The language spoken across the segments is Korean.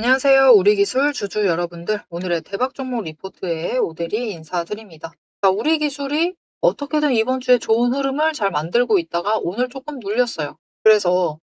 안녕하세요. 우리 기술 주주 여러분들. 오늘의 대박 종목 리포트에 오대리 인사드립니다. 자, 우리 기술이 어떻게든 이번 주에 좋은 흐름을 잘 만들고 있다가 오늘 조금 눌렸어요. 그래서,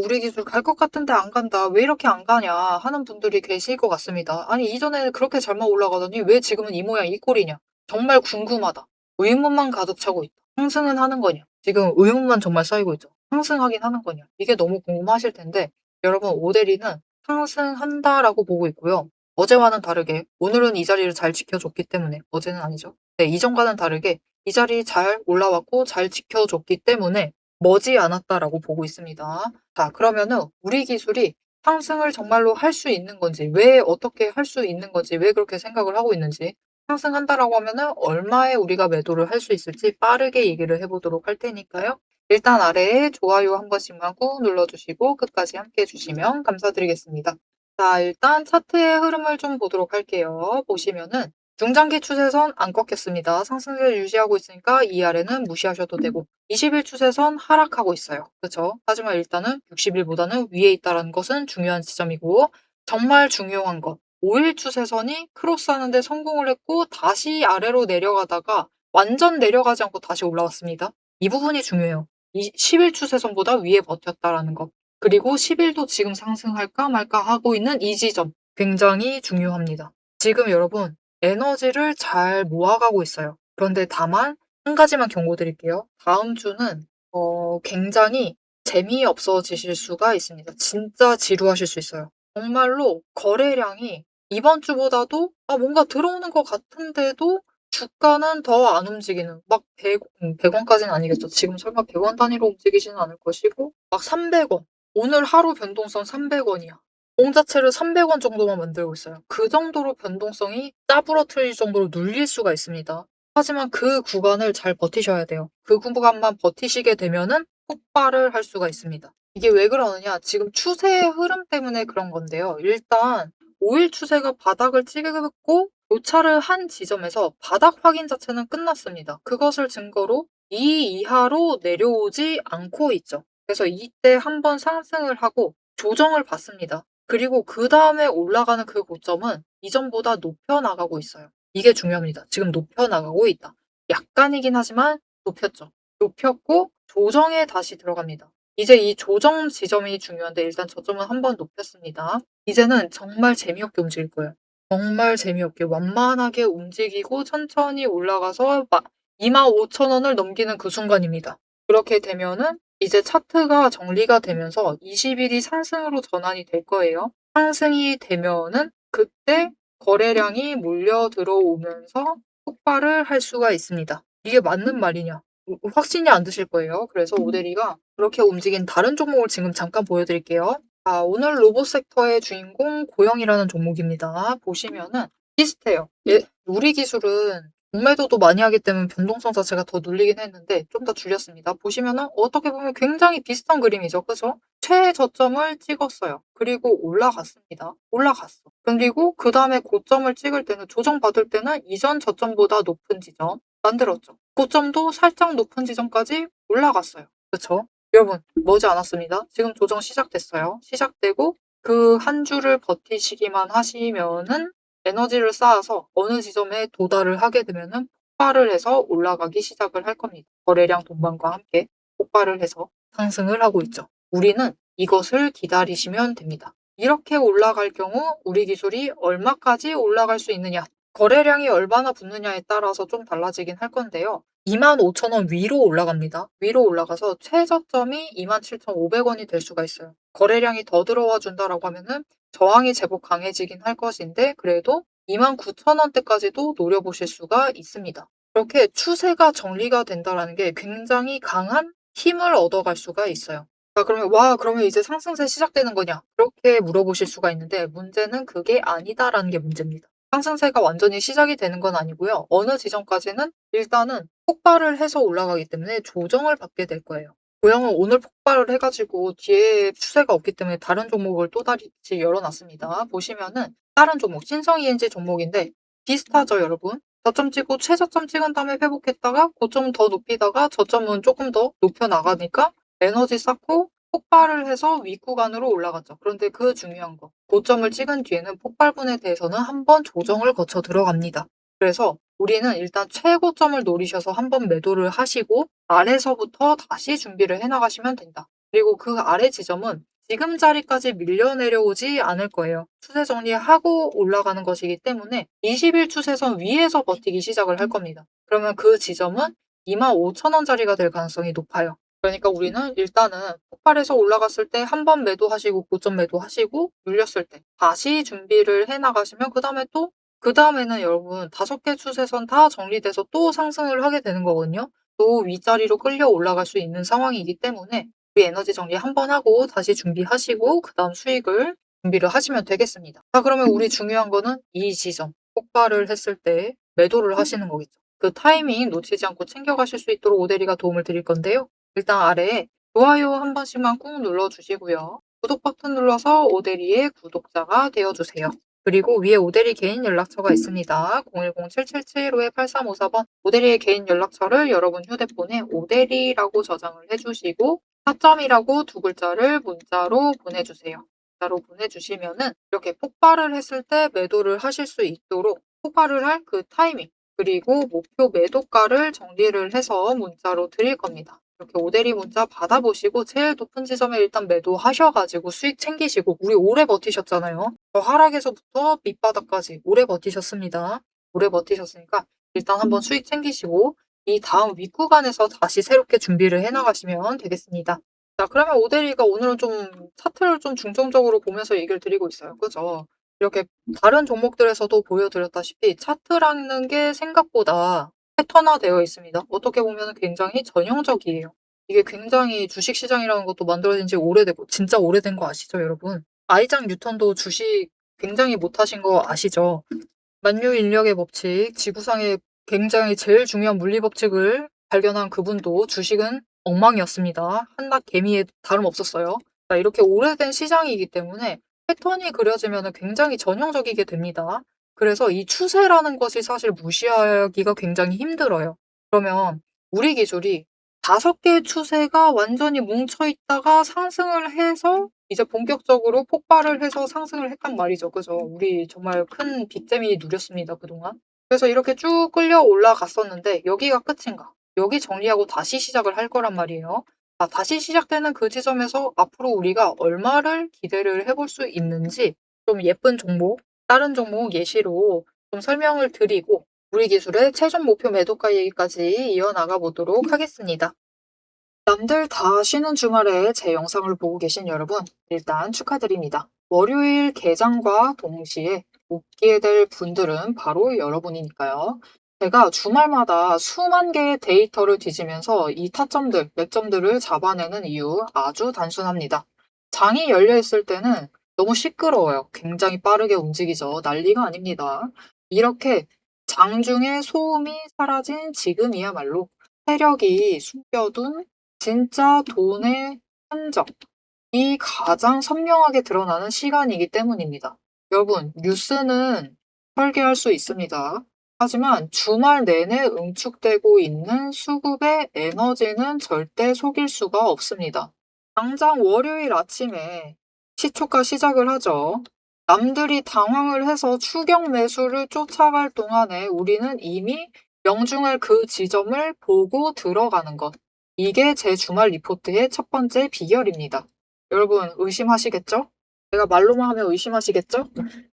우리 기술 갈 것 같은데 안 간다. 왜 이렇게 안 가냐 하는 분들이 계실 것 같습니다. 아니, 이전에는 그렇게 잘만 올라가더니 왜 지금은 이 모양 이 꼴이냐. 정말 궁금하다. 의문만 가득 차고 있다. 상승은 하는 거냐. 지금 의문만 정말 쌓이고 있죠. 상승하긴 하는 거냐. 이게 너무 궁금하실 텐데, 여러분, 오대리는 상승한다라고 보고 있고요. 어제와는 다르게 오늘은 이 자리를 잘 지켜줬기 때문에 어제는 아니죠. 네, 이전과는 다르게 이 자리 잘 올라왔고 잘 지켜줬기 때문에 머지않았다라고 보고 있습니다. 자, 그러면은 우리 기술이 상승을 정말로 할 수 있는 건지, 왜 어떻게 할 수 있는 건지, 왜 그렇게 생각을 하고 있는지, 상승한다라고 하면은 얼마에 우리가 매도를 할 수 있을지 빠르게 얘기를 해보도록 할 테니까요. 일단 아래에 좋아요 한 번씩만 꾹 눌러주시고 끝까지 함께 해주시면 감사드리겠습니다. 자, 일단 차트의 흐름을 좀 보도록 할게요. 보시면은 중장기 추세선 안 꺾였습니다. 상승세를 유지하고 있으니까 이 아래는 무시하셔도 되고 20일 추세선 하락하고 있어요. 그렇죠? 하지만 일단은 60일보다는 위에 있다는 것은 중요한 지점이고 정말 중요한 것 5일 추세선이 크로스하는데 성공을 했고 다시 아래로 내려가다가 완전 내려가지 않고 다시 올라왔습니다. 이 부분이 중요해요. 이 10일 추세선보다 위에 버텼다라는 것. 그리고 10일도 지금 상승할까 말까 하고 있는 이 지점. 굉장히 중요합니다. 지금 여러분, 에너지를 잘 모아가고 있어요. 그런데 다만, 한 가지만 경고드릴게요. 다음 주는, 굉장히 재미없어지실 수가 있습니다. 진짜 지루하실 수 있어요. 정말로 거래량이 이번 주보다도, 뭔가 들어오는 것 같은데도 주가는 더 안 움직이는 막 100원까지는 아니겠죠. 지금 설마 100원 단위로 움직이지는 않을 것이고 막 300원. 오늘 하루 변동성 300원이야. 공 자체를 300원 정도만 만들고 있어요. 그 정도로 변동성이 짜부러뜨릴 정도로 눌릴 수가 있습니다. 하지만 그 구간을 잘 버티셔야 돼요. 그 구간만 버티시게 되면은 폭발을 할 수가 있습니다. 이게 왜 그러느냐? 지금 추세의 흐름 때문에 그런 건데요. 일단 5일 추세가 바닥을 찍고 교차를 한 지점에서 바닥 확인 자체는 끝났습니다. 그것을 증거로 이 이하로 내려오지 않고 있죠. 그래서 이때 한번 상승을 하고 조정을 받습니다. 그리고 그 다음에 올라가는 그 고점은 이전보다 높여 나가고 있어요. 이게 중요합니다. 지금 높여 나가고 있다. 약간이긴 하지만 높였죠. 높였고 조정에 다시 들어갑니다. 이제 이 조정 지점이 중요한데 일단 저점은 한번 높였습니다. 이제는 정말 재미없게 움직일 거예요. 정말 재미없게 완만하게 움직이고 천천히 올라가서 25,000원을 넘기는 그 순간입니다. 그렇게 되면은 이제 차트가 정리가 되면서 20일이 상승으로 전환이 될 거예요. 상승이 되면은 그때 거래량이 몰려 들어오면서 폭발을 할 수가 있습니다. 이게 맞는 말이냐? 확신이 안 드실 거예요. 그래서 오대리가 그렇게 움직인 다른 종목을 지금 잠깐 보여드릴게요. 자, 오늘 로봇 섹터의 주인공 고영이라는 종목입니다. 보시면은 비슷해요. 우리 기술은 공매도도 많이 하기 때문에 변동성 자체가 더 눌리긴 했는데 좀 더 줄였습니다. 보시면은 어떻게 보면 굉장히 비슷한 그림이죠. 그죠? 최저점을 찍었어요. 그리고 올라갔습니다. 올라갔어. 그리고 그 다음에 고점을 찍을 때는 조정받을 때는 이전 저점보다 높은 지점 만들었죠. 고점도 살짝 높은 지점까지 올라갔어요. 그쵸? 여러분, 머지않았습니다. 지금 조정 시작됐어요. 시작되고 그 한 주를 버티시기만 하시면은 에너지를 쌓아서 어느 지점에 도달을 하게 되면은 폭발을 해서 올라가기 시작을 할 겁니다. 거래량 동반과 함께 폭발을 해서 상승을 하고 있죠. 우리는 이것을 기다리시면 됩니다. 이렇게 올라갈 경우 우리 기술이 얼마까지 올라갈 수 있느냐 거래량이 얼마나 붙느냐에 따라서 좀 달라지긴 할 건데요. 25,000원 위로 올라갑니다. 위로 올라가서 최저점이 27,500원이 될 수가 있어요. 거래량이 더 들어와 준다라고 하면은 저항이 제법 강해지긴 할 것인데 그래도 29,000원대까지도 노려보실 수가 있습니다. 그렇게 추세가 정리가 된다라는 게 굉장히 강한 힘을 얻어갈 수가 있어요. 자, 그러면 이제 상승세 시작되는 거냐? 그렇게 물어보실 수가 있는데 문제는 그게 아니다라는 게 문제입니다. 상승세가 완전히 시작이 되는 건 아니고요. 어느 지점까지는 일단은 폭발을 해서 올라가기 때문에 조정을 받게 될 거예요. 고영은 오늘 폭발을 해가지고 뒤에 추세가 없기 때문에 다른 종목을 또다시 열어놨습니다. 보시면은 다른 종목, 신성 ENG 종목인데 비슷하죠, 여러분? 저점 찍고 최저점 찍은 다음에 회복했다가 고점 더 높이다가 저점은 조금 더 높여 나가니까 에너지 쌓고 폭발을 해서 윗구간으로 올라갔죠. 그런데 그 중요한 거, 고점을 찍은 뒤에는 폭발분에 대해서는 한번 조정을 거쳐 들어갑니다. 그래서 우리는 일단 최고점을 노리셔서 한번 매도를 하시고 아래서부터 다시 준비를 해 나가시면 된다. 그리고 그 아래 지점은 지금 자리까지 밀려 내려오지 않을 거예요. 추세 정리하고 올라가는 것이기 때문에 20일 추세선 위에서 버티기 시작을 할 겁니다. 그러면 그 지점은 25,000원 자리가 될 가능성이 높아요. 그러니까 우리는 일단은 폭발해서 올라갔을 때 한 번 매도하시고 고점 매도하시고 눌렸을 때 다시 준비를 해 나가시면 그다음에는 여러분 5개 추세선 다 정리돼서 또 상승을 하게 되는 거거든요. 또 윗자리로 끌려 올라갈 수 있는 상황이기 때문에 우리 에너지 정리 한 번 하고 다시 준비하시고 그다음 수익을 준비를 하시면 되겠습니다. 자, 그러면 우리 중요한 거는 이 지점 폭발을 했을 때 매도를 하시는 거겠죠. 그 타이밍 놓치지 않고 챙겨가실 수 있도록 오대리가 도움을 드릴 건데요. 일단 아래에 좋아요 한 번씩만 꾹 눌러주시고요. 구독 버튼 눌러서 오대리의 구독자가 되어주세요. 그리고 위에 오대리 개인 연락처가 있습니다. 010-7775-8354번 오대리의 개인 연락처를 여러분 휴대폰에 오대리라고 저장을 해주시고 4점이라고 두 글자를 문자로 보내주세요. 문자로 보내주시면은 이렇게 폭발을 했을 때 매도를 하실 수 있도록 폭발을 할 그 타이밍 그리고 목표 매도가를 정리를 해서 문자로 드릴 겁니다. 이렇게 오대리 문자 받아보시고 제일 높은 지점에 일단 매도하셔가지고 수익 챙기시고 우리 오래 버티셨잖아요. 저 하락에서부터 밑바닥까지 오래 버티셨습니다. 오래 버티셨으니까 일단 한번 수익 챙기시고 이 다음 윗구간에서 다시 새롭게 준비를 해나가시면 되겠습니다. 자, 그러면 오대리가 오늘은 좀 차트를 좀 중점적으로 보면서 얘기를 드리고 있어요. 그죠? 이렇게 다른 종목들에서도 보여드렸다시피 차트라는 게 생각보다 패턴화되어 있습니다. 어떻게 보면 굉장히 전형적이에요. 이게 굉장히 주식시장이라는 것도 만들어진 지 오래되고 진짜 오래된 거 아시죠, 여러분? 아이작 뉴턴도 주식 굉장히 못하신 거 아시죠? 만유인력의 법칙, 지구상의 굉장히 제일 중요한 물리 법칙을 발견한 그분도 주식은 엉망이었습니다. 한낱 개미에 다름없었어요. 자, 이렇게 오래된 시장이기 때문에 패턴이 그려지면 굉장히 전형적이게 됩니다. 그래서 이 추세라는 것이 사실 무시하기가 굉장히 힘들어요. 그러면 우리 기술이 5개의 추세가 완전히 뭉쳐 있다가 상승을 해서 이제 본격적으로 폭발을 해서 상승을 했단 말이죠. 그죠? 우리 정말 큰 빅잼이 누렸습니다, 그동안. 그래서 이렇게 쭉 끌려 올라갔었는데 여기가 끝인가? 여기 정리하고 다시 시작을 할 거란 말이에요. 자, 다시 시작되는 그 지점에서 앞으로 우리가 얼마를 기대를 해볼 수 있는지 좀 예쁜 종목, 다른 종목 예시로 좀 설명을 드리고 우리 기술의 최종 목표 매도가 얘기까지 이어나가 보도록 하겠습니다. 남들 다 쉬는 주말에 제 영상을 보고 계신 여러분, 일단 축하드립니다. 월요일 개장과 동시에 웃게 될 분들은 바로 여러분이니까요. 제가 주말마다 수만 개의 데이터를 뒤지면서 이 타점들, 맥점들을 잡아내는 이유 아주 단순합니다. 장이 열려 있을 때는 너무 시끄러워요. 굉장히 빠르게 움직이죠. 난리가 아닙니다. 이렇게 장중에 소음이 사라진 지금이야말로 세력이 숨겨둔 진짜 돈의 흔적이 가장 선명하게 드러나는 시간이기 때문입니다. 여러분, 뉴스는 설계할 수 있습니다. 하지만 주말 내내 응축되고 있는 수급의 에너지는 절대 속일 수가 없습니다. 당장 월요일 아침에 시초가 시작을 하죠. 남들이 당황을 해서 추격 매수를 쫓아갈 동안에 우리는 이미 명중할 그 지점을 보고 들어가는 것. 이게 제 주말 리포트의 첫 번째 비결입니다. 여러분 의심하시겠죠? 제가 말로만 하면 의심하시겠죠?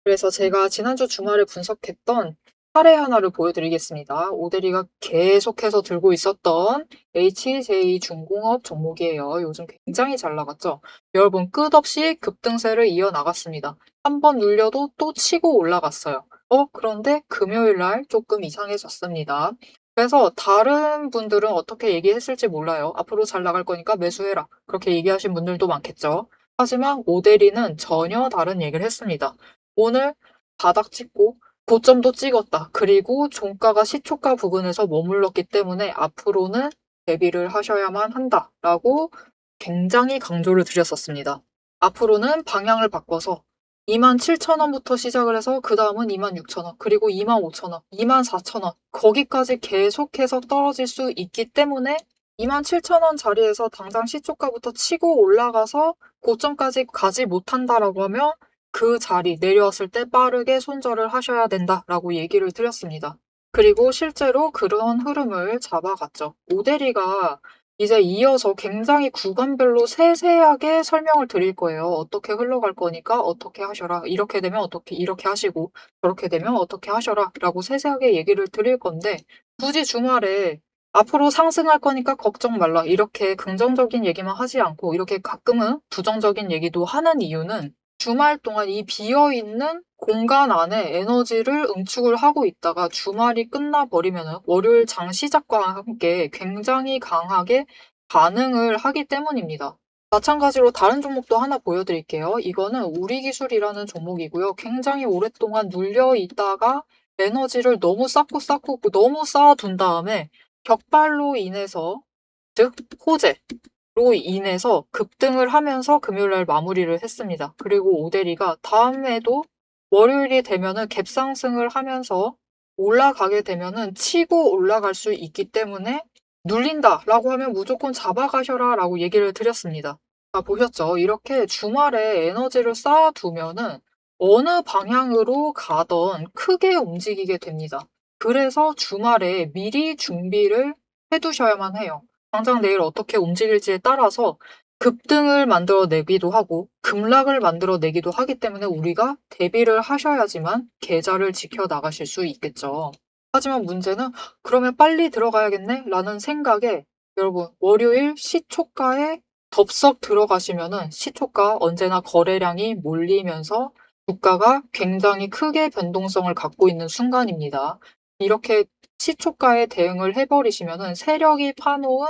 그래서 제가 지난주 주말에 분석했던 사례 하나를 보여드리겠습니다. 오대리가 계속해서 들고 있었던 HJ중공업 종목이에요. 요즘 굉장히 잘 나갔죠? 여러분 끝없이 급등세를 이어나갔습니다. 한 번 눌려도 또 치고 올라갔어요. 그런데 금요일 날 조금 이상해졌습니다. 그래서 다른 분들은 어떻게 얘기했을지 몰라요. 앞으로 잘 나갈 거니까 매수해라. 그렇게 얘기하신 분들도 많겠죠. 하지만 오대리는 전혀 다른 얘기를 했습니다. 오늘 바닥 찍고 고점도 찍었다. 그리고 종가가 시초가 부근에서 머물렀기 때문에 앞으로는 대비를 하셔야만 한다라고 굉장히 강조를 드렸었습니다. 앞으로는 방향을 바꿔서 27,000원부터 시작을 해서 그 다음은 26,000원, 그리고 25,000원, 24,000원 거기까지 계속해서 떨어질 수 있기 때문에 27,000원 자리에서 당장 시초가부터 치고 올라가서 고점까지 가지 못한다라고 하면 그 자리 내려왔을 때 빠르게 손절을 하셔야 된다라고 얘기를 드렸습니다. 그리고 실제로 그런 흐름을 잡아갔죠. 모델이가 이제 이어서 굉장히 구간별로 세세하게 설명을 드릴 거예요. 어떻게 흘러갈 거니까 어떻게 하셔라. 이렇게 되면 어떻게 이렇게 하시고 저렇게 되면 어떻게 하셔라 라고 세세하게 얘기를 드릴 건데 굳이 주말에 앞으로 상승할 거니까 걱정 말라. 이렇게 긍정적인 얘기만 하지 않고 이렇게 가끔은 부정적인 얘기도 하는 이유는 주말 동안 이 비어있는 공간 안에 에너지를 응축을 하고 있다가 주말이 끝나버리면은 월요일 장 시작과 함께 굉장히 강하게 반응을 하기 때문입니다. 마찬가지로 다른 종목도 하나 보여드릴게요. 이거는 우리기술이라는 종목이고요. 굉장히 오랫동안 눌려 있다가 에너지를 너무 쌓고 너무 쌓아둔 다음에 격발로 인해서, 즉 호재로 인해서 급등을 하면서 금요일날 마무리를 했습니다. 그리고 오데리가 다음에도 월요일이 되면은 갭상승을 하면서 올라가게 되면은 치고 올라갈 수 있기 때문에 눌린다라고 하면 무조건 잡아가셔라라고 얘기를 드렸습니다. 보셨죠? 이렇게 주말에 에너지를 쌓아두면은 어느 방향으로 가던 크게 움직이게 됩니다. 그래서 주말에 미리 준비를 해두셔야만 해요. 당장 내일 어떻게 움직일지에 따라서 급등을 만들어내기도 하고 급락을 만들어내기도 하기 때문에 우리가 대비를 하셔야지만 계좌를 지켜나가실 수 있겠죠. 하지만 문제는 그러면 빨리 들어가야겠네? 라는 생각에 여러분 월요일 시초가에 덥석 들어가시면은 시초가 언제나 거래량이 몰리면서 주가가 굉장히 크게 변동성을 갖고 있는 순간입니다. 이렇게 시초가에 대응을 해버리시면은 세력이 파놓은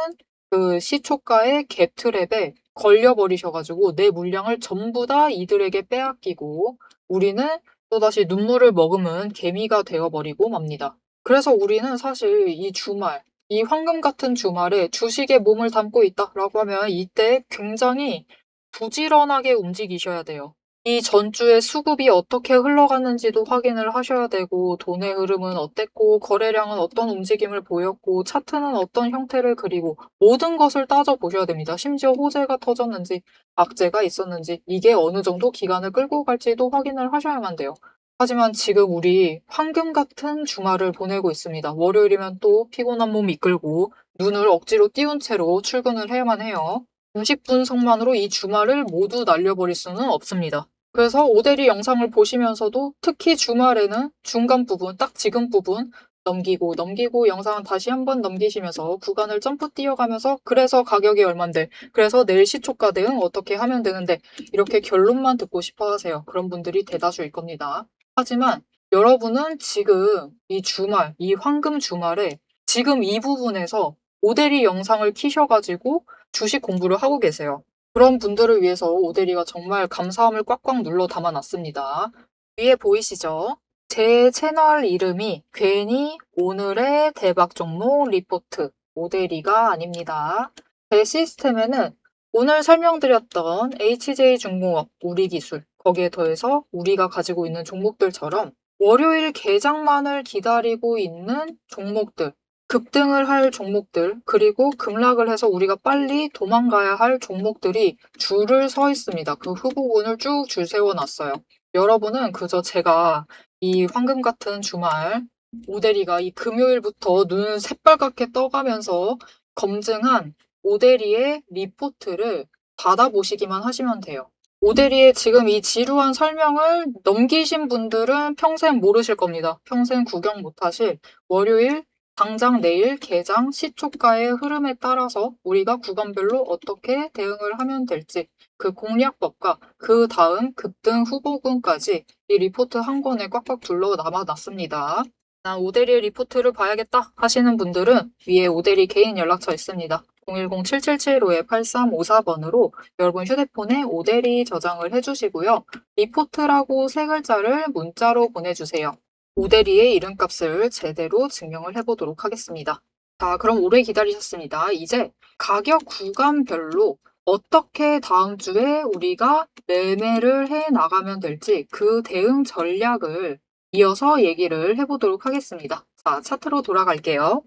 그 시초가의 갭트랩에 걸려버리셔가지고 내 물량을 전부 다 이들에게 빼앗기고 우리는 또다시 눈물을 머금은 개미가 되어버리고 맙니다. 그래서 우리는 사실 이 주말, 이 황금 같은 주말에 주식에 몸을 담고 있다라고 하면 이때 굉장히 부지런하게 움직이셔야 돼요. 이 전주의 수급이 어떻게 흘러갔는지도 확인을 하셔야 되고 돈의 흐름은 어땠고 거래량은 어떤 움직임을 보였고 차트는 어떤 형태를 그리고 모든 것을 따져보셔야 됩니다. 심지어 호재가 터졌는지 악재가 있었는지 이게 어느 정도 기간을 끌고 갈지도 확인을 하셔야만 돼요. 하지만 지금 우리 황금 같은 주말을 보내고 있습니다. 월요일이면 또 피곤한 몸 이끌고 눈을 억지로 띄운 채로 출근을 해야만 해요. 90분석만으로 이 주말을 모두 날려버릴 수는 없습니다. 그래서 오데리 영상을 보시면서도 특히 주말에는 중간 부분, 딱 지금 부분 넘기고 영상은 다시 한번 넘기시면서 구간을 점프 뛰어가면서 그래서 가격이 얼만데 그래서 내일 시초가 대응 어떻게 하면 되는데 이렇게 결론만 듣고 싶어 하세요. 그런 분들이 대다수일 겁니다. 하지만 여러분은 지금 이 주말, 이 황금 주말에 지금 이 부분에서 오데리 영상을 키셔가지고 주식 공부를 하고 계세요. 그런 분들을 위해서 오데리가 정말 감사함을 꽉꽉 눌러 담아놨습니다. 위에 보이시죠? 제 채널 이름이 괜히 오늘의 대박 종목 리포트 오데리가 아닙니다. 제 시스템에는 오늘 설명드렸던 HJ중공업, 우리기술, 거기에 더해서 우리가 가지고 있는 종목들처럼 월요일 개장만을 기다리고 있는 종목들, 급등을 할 종목들, 그리고 급락을 해서 우리가 빨리 도망가야 할 종목들이 줄을 서 있습니다. 그 후보군을 쭉 줄 세워놨어요. 여러분은 그저 제가 이 황금 같은 주말, 오데리가 이 금요일부터 눈 새빨갛게 떠가면서 검증한 오데리의 리포트를 받아보시기만 하시면 돼요. 오데리의 지금 이 지루한 설명을 넘기신 분들은 평생 모르실 겁니다. 평생 구경 못하실 월요일 당장 내일 개장 시초가의 흐름에 따라서 우리가 구간별로 어떻게 대응을 하면 될지 그 공략법과 그 다음 급등 후보군까지 이 리포트 한 권에 꽉꽉 둘러 남아놨습니다. 난 오데리 리포트를 봐야겠다 하시는 분들은 위에 오데리 개인 연락처 있습니다. 010-7775-8354번으로 여러분 휴대폰에 오데리 저장을 해주시고요. 리포트라고 세 글자를 문자로 보내주세요. 오데리의 이름값을 제대로 증명을 해보도록 하겠습니다. 자, 그럼 오래 기다리셨습니다. 이제 가격 구간별로 어떻게 다음 주에 우리가 매매를 해 나가면 될지 그 대응 전략을 이어서 얘기를 해보도록 하겠습니다. 자, 차트로 돌아갈게요.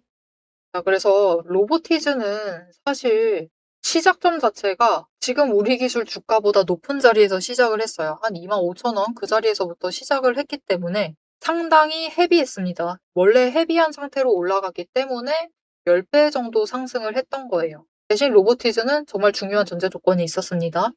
자, 그래서 로보티즈는 사실 시작점 자체가 지금 우리 기술 주가보다 높은 자리에서 시작을 했어요. 한 25,000원 그 자리에서부터 시작을 했기 때문에 상당히 헤비했습니다. 원래 헤비한 상태로 올라갔기 때문에 10배 정도 상승을 했던 거예요. 대신 로보티즈는 정말 중요한 전제 조건이 있었습니다.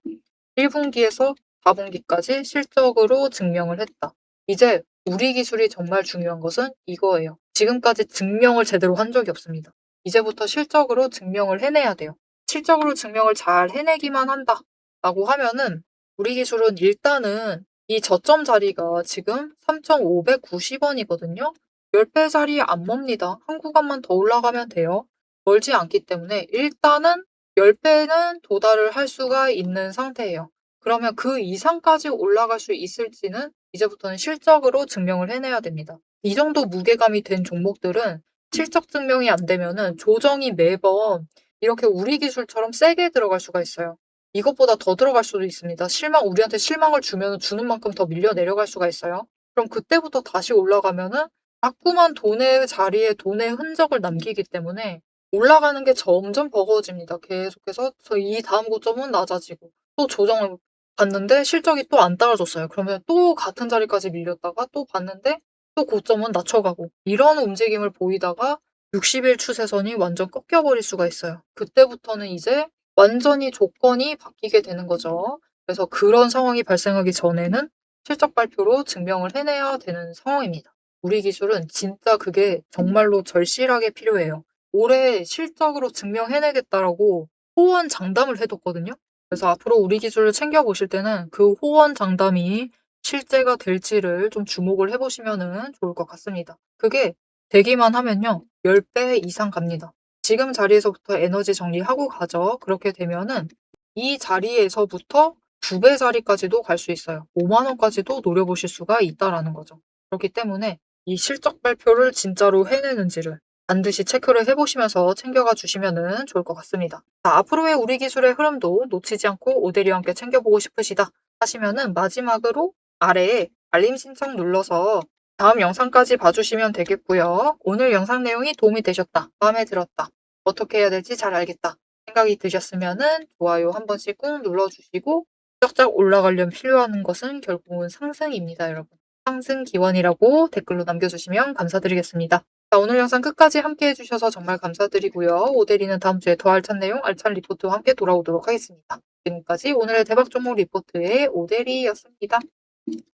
1분기에서 4분기까지 실적으로 증명을 했다. 이제 우리 기술이 정말 중요한 것은 이거예요. 지금까지 증명을 제대로 한 적이 없습니다. 이제부터 실적으로 증명을 해내야 돼요. 실적으로 증명을 잘 해내기만 한다 라고 하면은 우리 기술은 일단은 이 저점 자리가 지금 3,590원이거든요. 10배 자리에 안 멉니다. 한 구간만 더 올라가면 돼요. 멀지 않기 때문에 일단은 10배는 도달을 할 수가 있는 상태예요. 그러면 그 이상까지 올라갈 수 있을지는 이제부터는 실적으로 증명을 해내야 됩니다. 이 정도 무게감이 된 종목들은 실적 증명이 안 되면은 조정이 매번 이렇게 우리 기술처럼 세게 들어갈 수가 있어요. 이것보다 더 들어갈 수도 있습니다. 우리한테 실망을 주면 주는 만큼 더 밀려 내려갈 수가 있어요. 그럼 그때부터 다시 올라가면은 자꾸만 돈의 자리에 돈의 흔적을 남기기 때문에 올라가는 게 점점 버거워집니다. 계속해서 이 다음 고점은 낮아지고 또 조정을 봤는데 실적이 또 안 따라줬어요. 그러면 또 같은 자리까지 밀렸다가 또 봤는데 또 고점은 낮춰가고 이런 움직임을 보이다가 60일 추세선이 완전 꺾여버릴 수가 있어요. 그때부터는 이제 완전히 조건이 바뀌게 되는 거죠. 그래서 그런 상황이 발생하기 전에는 실적 발표로 증명을 해내야 되는 상황입니다. 우리 기술은 진짜 그게 정말로 절실하게 필요해요. 올해 실적으로 증명해내겠다라고 호언장담을 해뒀거든요. 그래서 앞으로 우리 기술을 챙겨보실 때는 그 호언장담이 실제가 될지를 좀 주목을 해보시면 좋을 것 같습니다. 그게 되기만 하면요. 10배 이상 갑니다. 지금 자리에서부터 에너지 정리하고 가죠. 그렇게 되면은 이 자리에서부터 2배 자리까지도 갈 수 있어요. 5만 원까지도 노려보실 수가 있다라는 거죠. 그렇기 때문에 이 실적 발표를 진짜로 해내는지를 반드시 체크를 해보시면서 챙겨가 주시면 좋을 것 같습니다. 자, 앞으로의 우리 기술의 흐름도 놓치지 않고 오대리와 함께 챙겨보고 싶으시다 하시면은 마지막으로 아래에 알림 신청 눌러서 다음 영상까지 봐주시면 되겠고요. 오늘 영상 내용이 도움이 되셨다, 마음에 들었다, 어떻게 해야 될지 잘 알겠다 생각이 드셨으면은 좋아요 한 번씩 꾹 눌러주시고 쫙쫙 올라가려면 필요한 것은 결국은 상승입니다, 여러분. 상승 기원이라고 댓글로 남겨주시면 감사드리겠습니다. 자, 오늘 영상 끝까지 함께 해주셔서 정말 감사드리고요. 오대리는 다음 주에 더 알찬 내용, 알찬 리포트와 함께 돌아오도록 하겠습니다. 지금까지 오늘의 대박 종목 리포트의 오대리였습니다.